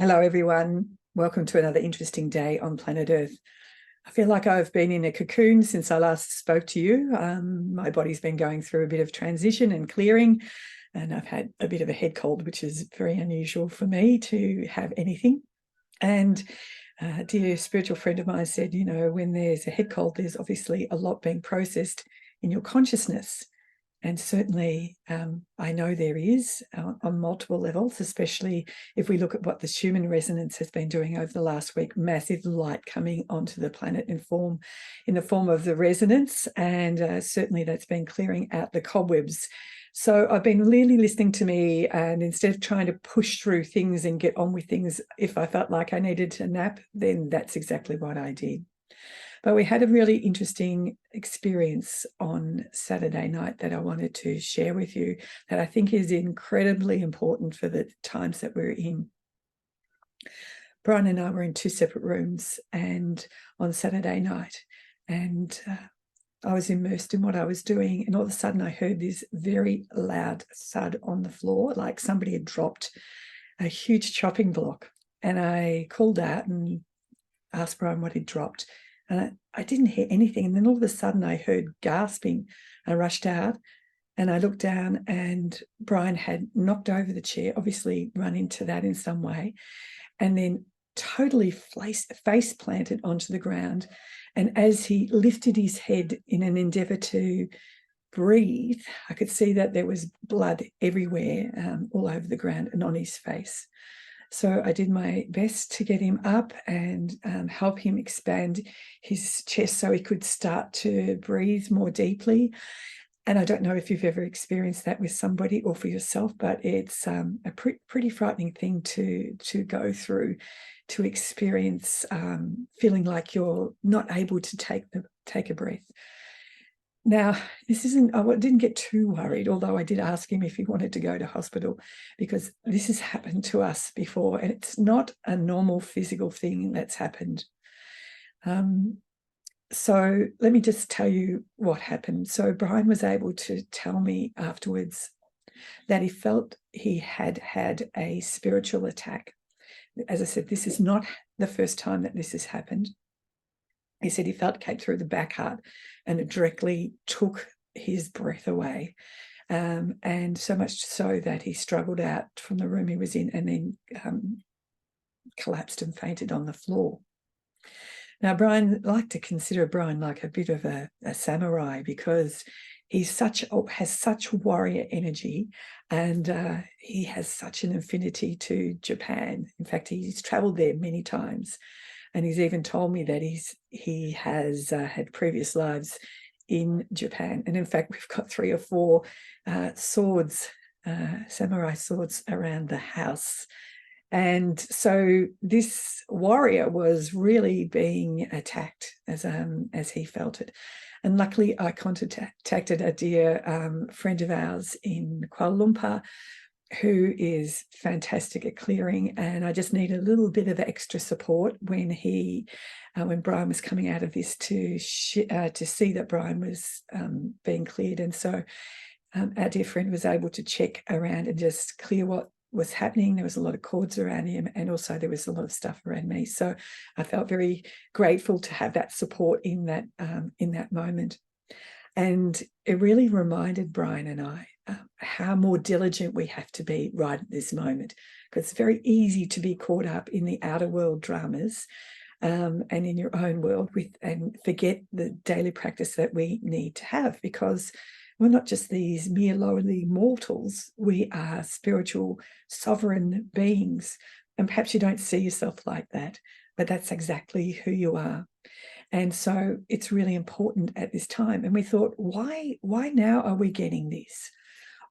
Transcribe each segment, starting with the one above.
Hello, everyone. Welcome to another interesting day on planet Earth. I feel like I've been in a cocoon since I last spoke to you. My body's been going through a bit of transition and clearing, and I've had a bit of a head cold, which is very unusual for me to have anything. And a dear spiritual friend of mine said, you know, when there's a head cold, there's obviously a lot being processed in your consciousness. And certainly I know there is on multiple levels, especially if we look at what the Schumann resonance has been doing over the last week, massive light coming onto the planet in the form of the resonance. And certainly that's been clearing out the cobwebs. So I've been really listening to me, and instead of trying to push through things and get on with things, if I felt like I needed a nap, then that's exactly what I did. But we had a really interesting experience on Saturday night that I wanted to share with you that I think is incredibly important for the times that we're in. Brian and I were in two separate rooms and on Saturday night, and I was immersed in what I was doing, and all of a sudden I heard this very loud thud on the floor, like somebody had dropped a huge chopping block. And I called out and asked Brian what he'd dropped. And I didn't hear anything. And then all of a sudden I heard gasping. I rushed out and I looked down, and Brian had knocked over the chair, obviously run into that in some way, and then totally face planted onto the ground. And as he lifted his head in an endeavor to breathe, I could see that there was blood everywhere, all over the ground and on his face. So I did my best to get him up and help him expand his chest so he could start to breathe more deeply. And I don't know if you've ever experienced that with somebody or for yourself, but it's a pretty frightening thing to go through, to experience feeling like you're not able to take a breath. Now, this isn't, I didn't get too worried, although I did ask him if he wanted to go to hospital, because this has happened to us before, and it's not a normal physical thing that's happened. So let me just tell you what happened. So Brian was able to tell me afterwards that he felt he had had a spiritual attack. As I said, this is not the first time that this has happened. He said he felt it came through the back heart and it directly took his breath away. And so much so that he struggled out from the room he was in and then collapsed and fainted on the floor. Now, Brian, I like to consider Brian like a bit of a samurai, because he's has such warrior energy, and he has such an affinity to Japan. In fact, he's traveled there many times. And he's even told me that he has had previous lives in Japan. And in fact, we've got 3 or 4 swords, samurai swords around the house. And so this warrior was really being attacked as he felt it. And luckily, I contacted a dear friend of ours in Kuala Lumpur, who is fantastic at clearing, and I just need a little bit of extra support when Brian was coming out of this to see that Brian was being cleared. And so our dear friend was able to check around and just clear what was happening. There was a lot of cords around him, and also there was a lot of stuff around me. So I felt very grateful to have that support in that moment. And it really reminded Brian and I how more diligent we have to be right at this moment, because it's very easy to be caught up in the outer world dramas and in your own world and forget the daily practice that we need to have, because we're not just these mere lowly mortals. We are spiritual sovereign beings, and perhaps you don't see yourself like that, but that's exactly who you are. And so it's really important at this time. And we thought, why now are we getting this?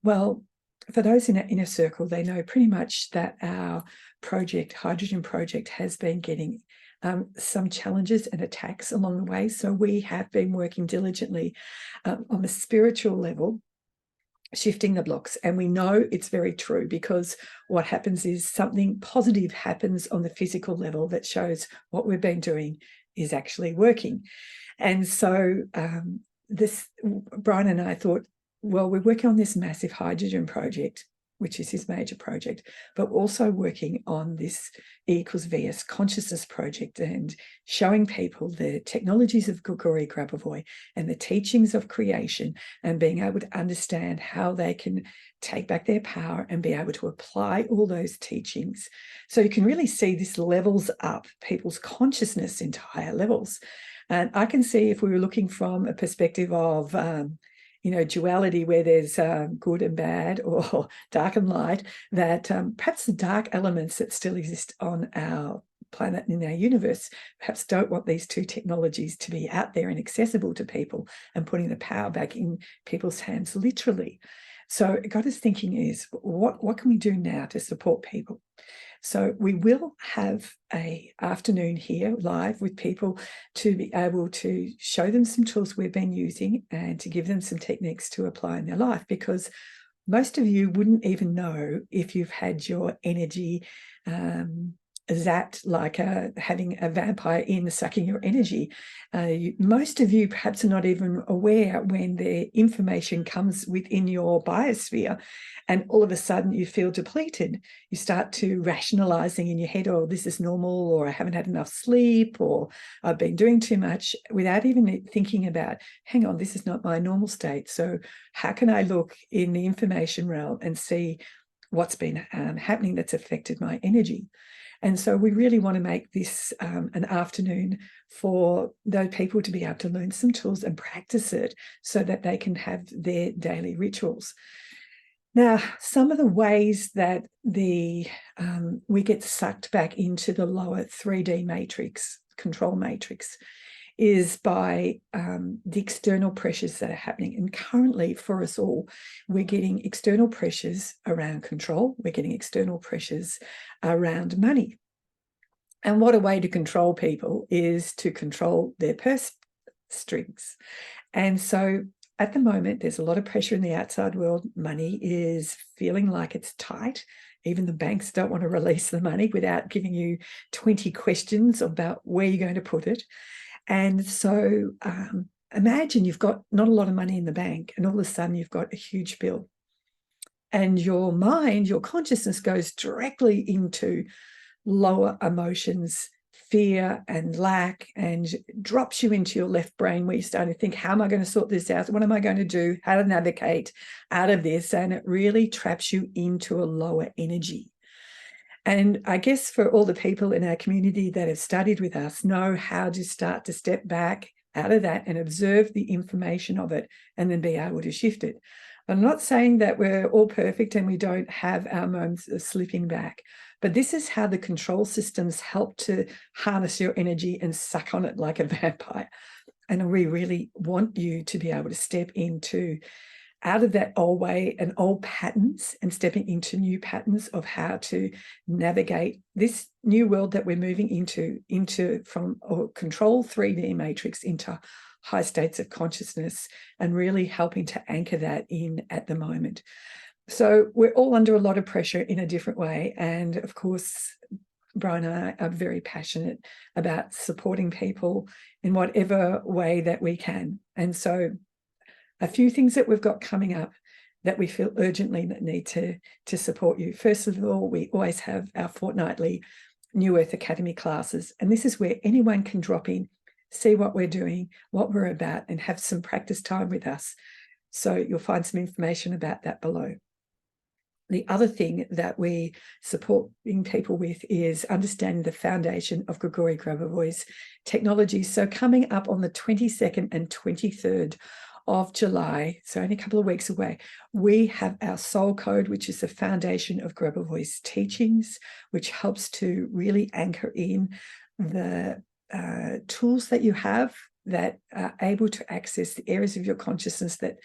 Well, for those in our inner circle, they know pretty much that our hydrogen project, has been getting some challenges and attacks along the way. So we have been working diligently on the spiritual level, shifting the blocks. And we know it's very true, because what happens is something positive happens on the physical level that shows what we've been doing is actually working. And so Brian and I thought, well, we're working on this massive hydrogen project. which is his major project, but also working on this E=VS consciousness project and showing people the technologies of Grigori Grabovoi and the teachings of creation, and being able to understand how they can take back their power and be able to apply all those teachings. So you can really see this levels up people's consciousness into higher levels. And I can see, if we were looking from a perspective of duality, where there's good and bad, or dark and light, that perhaps the dark elements that still exist on our planet and in our universe perhaps don't want these two technologies to be out there and accessible to people, and putting the power back in people's hands, literally. So it got us thinking is, what can we do now to support people? So we will have an afternoon here live with people to be able to show them some tools we've been using and to give them some techniques to apply in their life, because most of you wouldn't even know if you've had your energy zapped, like having a vampire sucking your energy. Most of you perhaps are not even aware when the information comes within your biosphere, and all of a sudden you feel depleted. You start to rationalizing in your head, oh, this is normal, or I haven't had enough sleep, or I've been doing too much, without even thinking about, hang on, this is not my normal state. So how can I look in the information realm and see what's been happening that's affected my energy? And so we really want to make this an afternoon for those people to be able to learn some tools and practice it, so that they can have their daily rituals. Now, some of the ways that we get sucked back into the lower 3D matrix, control matrix, is by the external pressures that are happening. And currently, for us all, we're getting external pressures around control. We're getting external pressures around money. And what a way to control people is to control their purse strings. And so at the moment, there's a lot of pressure in the outside world. Money is feeling like it's tight. Even the banks don't want to release the money without giving you 20 questions about where you're going to put it. And so imagine you've got not a lot of money in the bank, and all of a sudden you've got a huge bill. And your mind, your consciousness, goes directly into lower emotions, fear and lack, and drops you into your left brain, where you start to think, how am I going to sort this out? What am I going to do? How to navigate out of this? And it really traps you into a lower energy. And I guess for all the people in our community that have studied with us, know how to start to step back out of that and observe the information of it, and then be able to shift it. I'm not saying that we're all perfect and we don't have our moments of slipping back, but this is how the control systems help to harness your energy and suck on it like a vampire. And we really want you to be able to step into out of that old way and old patterns, and stepping into new patterns of how to navigate this new world that we're moving into from a control 3D matrix into high states of consciousness, and really helping to anchor that in at the moment. So we're all under a lot of pressure in a different way. And of course, Brian and I are very passionate about supporting people in whatever way that we can. And so a few things that we've got coming up that we feel urgently that need to support you. First of all, we always have our fortnightly New Earth Academy classes. And this is where anyone can drop in, see what we're doing, what we're about, and have some practice time with us. So you'll find some information about that below. The other thing that we supporting people with is understanding the foundation of Grigori Grabovoi's technologies. So coming up on the 22nd and 23rd of July, so only a couple of weeks away, we have our soul code, which is the foundation of Grabovoi's teachings, which helps to really anchor in the tools that you have that are able to access the areas of your consciousness that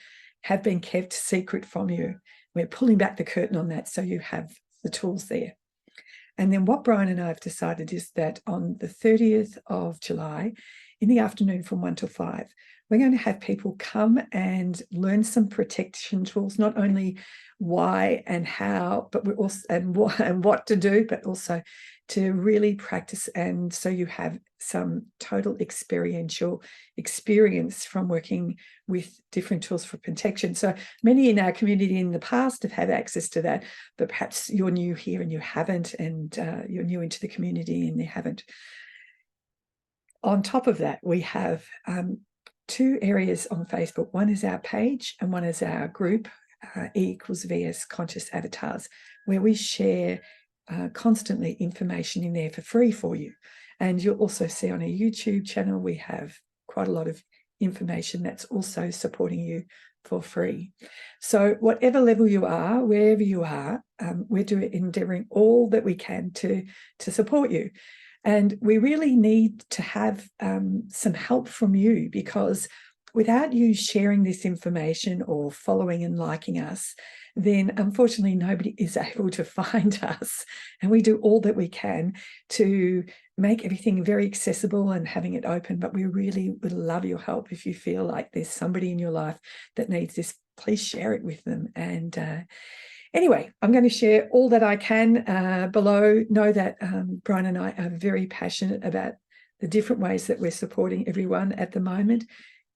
have been kept secret from you. We're pulling back the curtain on that, so you have the tools there. And then what Brian and I have decided is that on the 30th of July, in the afternoon from 1 till 5, we're going to have people come and learn some protection tools, not only why and how, but we're also and what to do, but also to really practice. And so you have some total experiential experience from working with different tools for protection. So many in our community in the past have had access to that, but perhaps you're new here and you haven't, and you're new into the community and you haven't. On top of that, we have two areas on Facebook. One is our page and one is our group, E=VS Conscious Avatars, where we share constantly information in there for free for you. And you'll also see on our YouTube channel, we have quite a lot of information that's also supporting you for free. So whatever level you are, wherever you are, we're endeavoring all that we can to support you. And we really need to have some help from you, because without you sharing this information or following and liking us, then unfortunately nobody is able to find us. And we do all that we can to make everything very accessible and having it open. But we really would love your help. If you feel like there's somebody in your life that needs this, please share it with them. And anyway, I'm going to share all that I can below. Know that Brian and I are very passionate about the different ways that we're supporting everyone at the moment.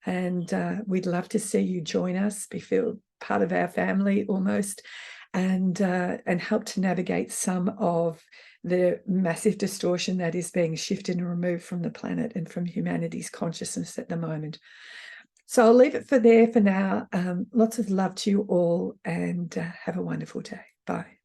And we'd love to see you join us, feel part of our family almost, and help to navigate some of the massive distortion that is being shifted and removed from the planet and from humanity's consciousness at the moment. So I'll leave it for now. Lots of love to you all, and have a wonderful day. Bye.